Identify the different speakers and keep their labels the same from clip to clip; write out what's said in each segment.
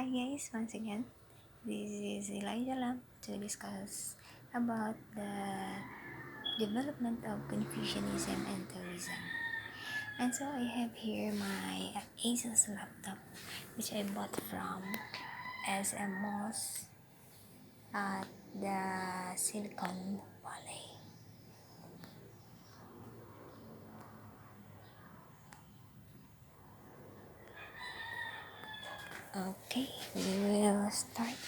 Speaker 1: Hi guys, once again, this is Elijah Lam to discuss about the development of Confucianism and Taoism. And so I have here my Asus laptop, which I bought from SM Malls at the Silicon Valley. Okay, we will start.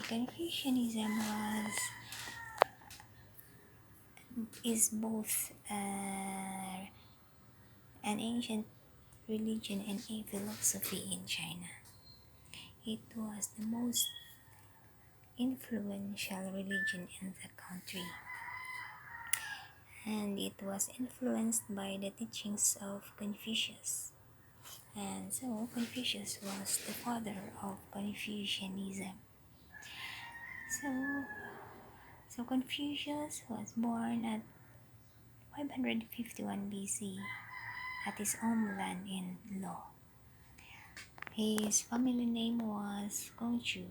Speaker 1: Confucianism is both an ancient religion and a philosophy in China. It was the most influential religion in the country, and it was influenced by the teachings of Confucius. And so Confucius was the father of Confucianism. So, so Confucius was born at 551 BC at his homeland in Lo. His family name was Gongchu,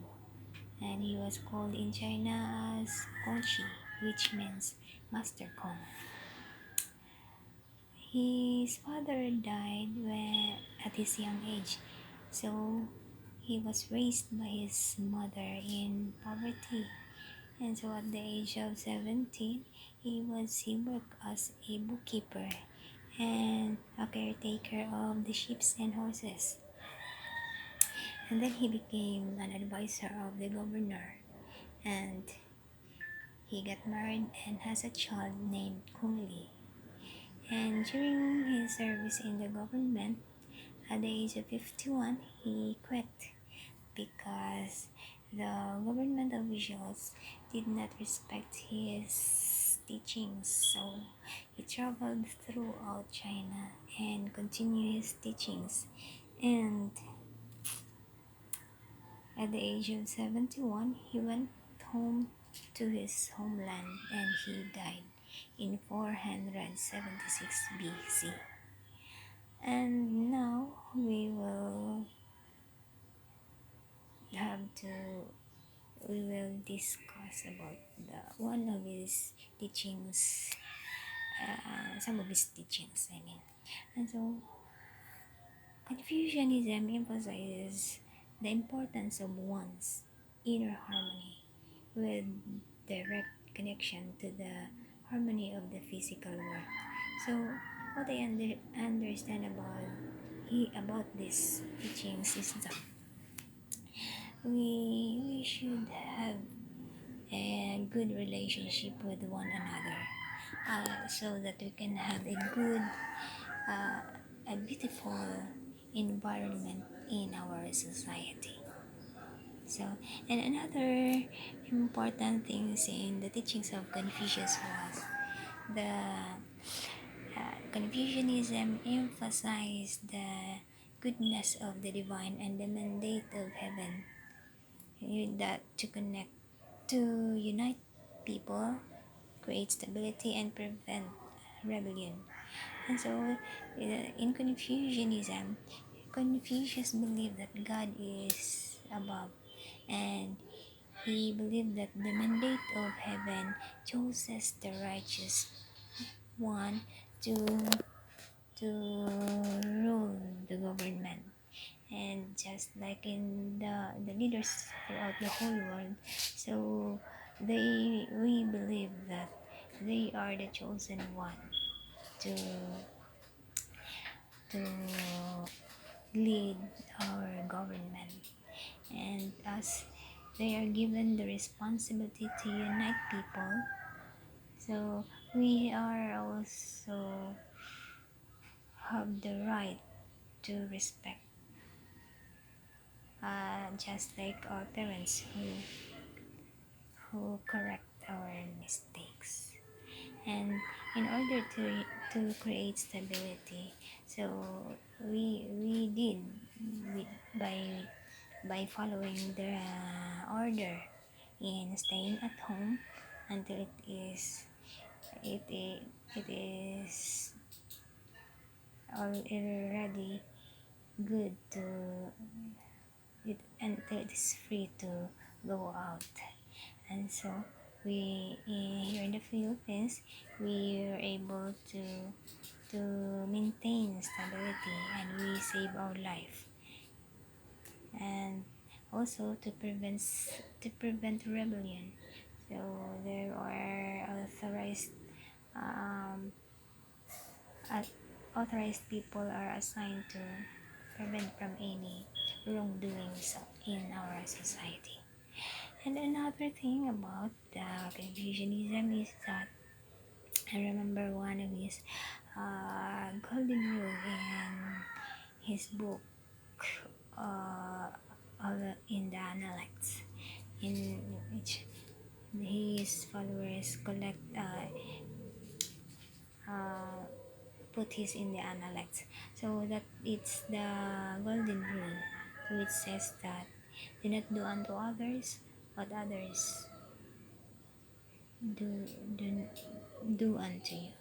Speaker 1: and he was called in China as Gongxi, which means Master Kong. His father died at his young age, so he was raised by his mother in poverty. And so at the age of 17, he worked as a bookkeeper and a caretaker of the sheep and horses. And then he became an advisor of the governor, and he got married and has a child named Kung Li. And during his service in the government, at the age of 51, he quit because the government officials did not respect his teachings. So he traveled throughout China and continued his teachings. And at the age of 71, he went home to his homeland and he died in 476 BC. And now have to we will discuss about one of his teachings, some of his teachings, I mean. And so Confucianism emphasizes the importance of one's inner harmony with direct connection to the harmony of the physical world. So what I understand about these teachings is that we should have a good relationship with one another, so that we can have uh, a beautiful environment in our society. So, and another important things in the teachings of Confucius was the Confucianism emphasized the goodness of the divine and the mandate of heaven, that to connect, to unite people, create stability, and prevent rebellion. And so, in Confucianism, Confucius believed that God is above, and he believed that the mandate of heaven chooses the righteous one to to rule the government. And just like in the leaders throughout the whole world, so we believe that they are the chosen one to to lead our government, and as they are given the responsibility to unite people, so we are also have the right to respect, just like our parents who correct our mistakes. And in order to create stability, so we did we, by following the order in staying at home until it is already good to until it is free to go out. And so we here in the Philippines, we were able to maintain stability, and we save our life, and also to prevent rebellion. So there are um, authorized people are assigned to prevent from any wrongdoings in our society. And another thing about the Confucianism is that I remember one of his golden rule in his book, uh, in the Analects, in which his followers uh, put his in the Analects. So that it's the golden rule, which says that do not do unto others what others do do do unto you.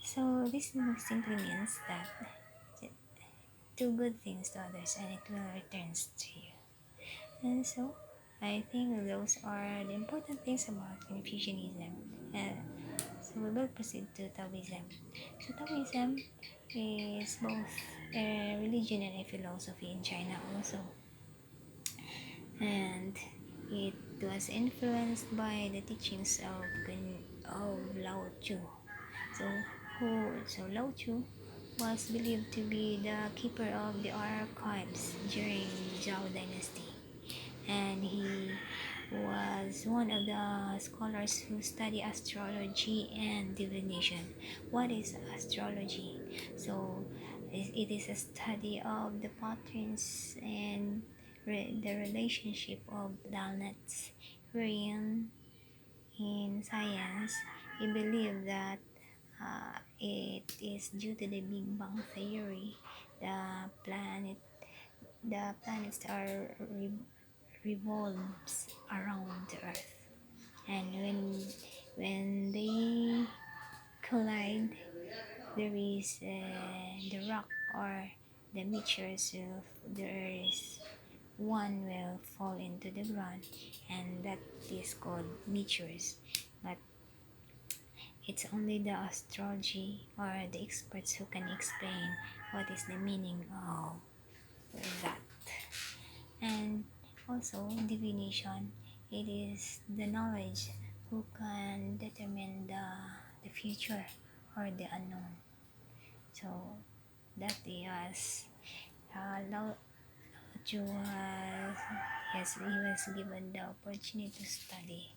Speaker 1: So this simply means that do good things to others and it will returns to you. And so I think those are the important things about Confucianism. Uh, so we will proceed to Taoism. So Taoism is both a religion and a philosophy in China also, and it was influenced by the teachings of Lao Tzu. So, Lao Tzu was believed to be the keeper of the archives during Zhao Dynasty, and he was one of the scholars who study astrology and divination. What is astrology? So, it is a study of the patterns and the relationship of planets, wherein in science we believe that it is due to the Big Bang theory. The planet, the planets are revolves around the Earth, and when they collide, there is the rock or the meteors of the Earth. One will fall into the ground, and that is called meteors. But it's only the astrology or the experts who can explain what is the meaning of that. And also, divination, it is the knowledge who can determine the future or the unknown. So, that is Lao Tzu was, yes, he was given the opportunity to study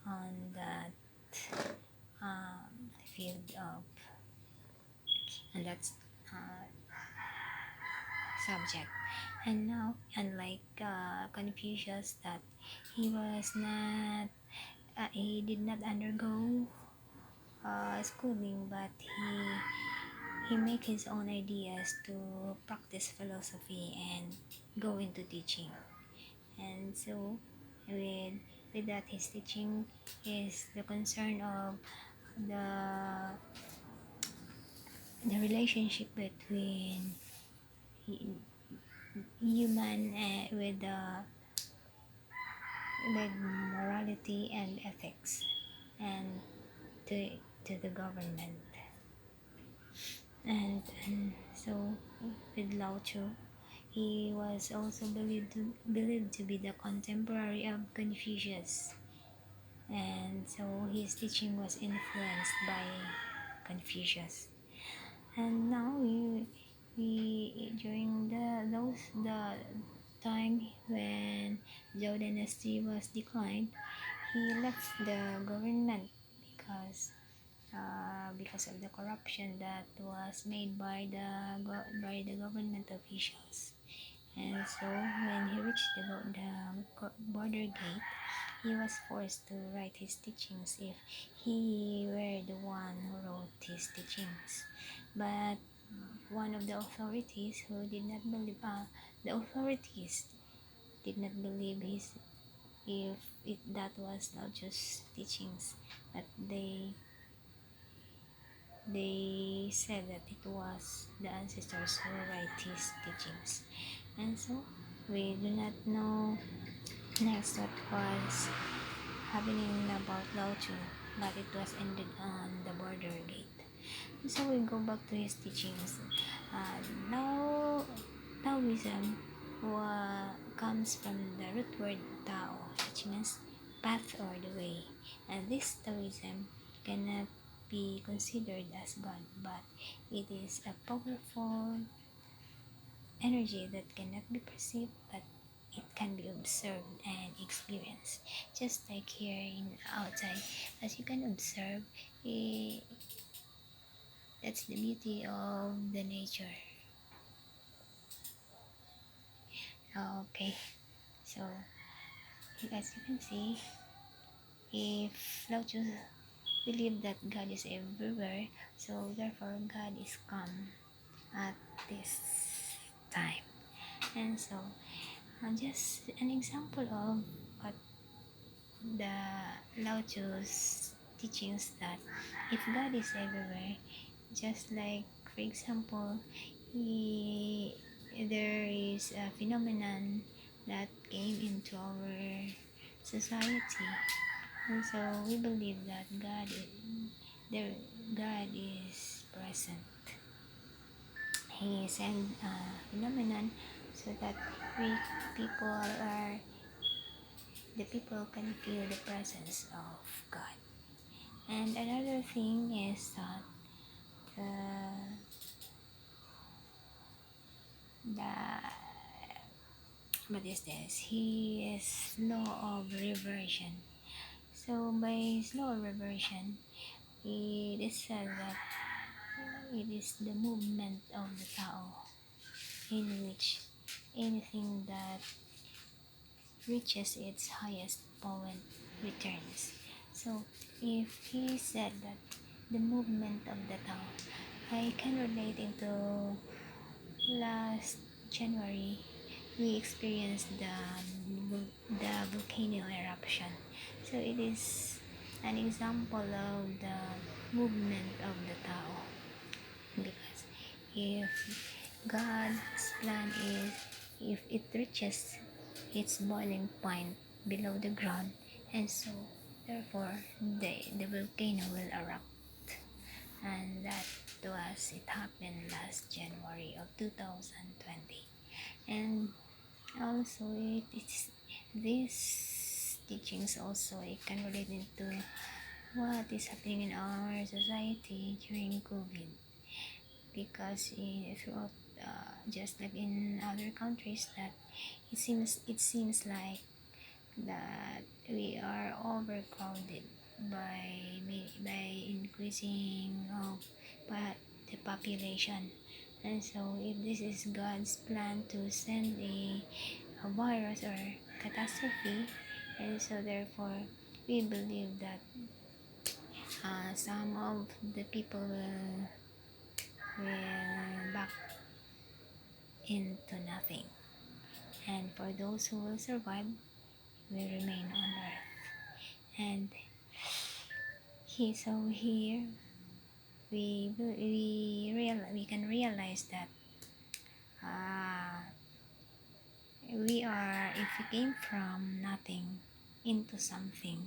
Speaker 1: on that field of, and that's uh, subject. And now, unlike Confucius, that he did not undergo schooling, but he make his own ideas to practice philosophy and go into teaching. And so, with with that, his teaching is the concern of the the relationship between human with morality and ethics, and to the government. And so with Lao Tzu, he was also believed to be the contemporary of Confucius, and so his teaching was influenced by Confucius. And now we during the time when Zhou dynasty was declined, he left the government because because of the corruption that was made by the government officials. And so when he reached the border gate, he was forced to write his teachings if he were the one who wrote his teachings. But one of the authorities who did not believe, the authorities did not believe his if that was not just teachings, but they said that it was the ancestors who write his teachings. And so We do not know next what was happening about Lao Tzu, but it was ended on the border gate. So we go back to his teachings. Now Taoism comes from the root word Tao, which means path or the way. And this Taoism cannot be considered as God, but it is a powerful energy that cannot be perceived, but it can be observed and experienced. Just like here in outside, as you can observe, eh, that's the beauty of the nature. Okay, so as you can see, if Lao Tzu believe that God is everywhere, so therefore God is come at this time. And so, just an example of what the Lao Tzu's teachings, that if God is everywhere, just like for example, there is a phenomenon that came into our society, and so we believe that there, God is present. He sent a phenomenon so that we people are the people can feel the presence of God. And another thing is that the what is this? He is law of reversion. So by his law of reversion, it is said that it is the movement of the Tao in which anything that reaches its highest point returns. So if he said that the movement of the Tao, I can relate into last January we experienced the volcano eruption. So it is an example of the movement of the Tao, because if God's plan is if it reaches its boiling point below the ground, and so therefore the volcano will erupt. And that was it happened last January of 2020. And also it's these teachings also it can relate into what is happening in our society during COVID, because throughout just like in other countries, that it seems like that we are overcrowded by increasing of the population. And so if this is God's plan to send a virus or catastrophe, and so therefore we believe that some of the people will back into nothing, and for those who will survive will remain on earth. And so here we can realize that uh, we are if we came from nothing into something,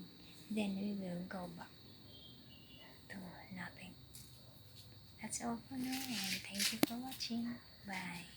Speaker 1: then we will go back to nothing. That's all for now, and thank you for watching. Bye.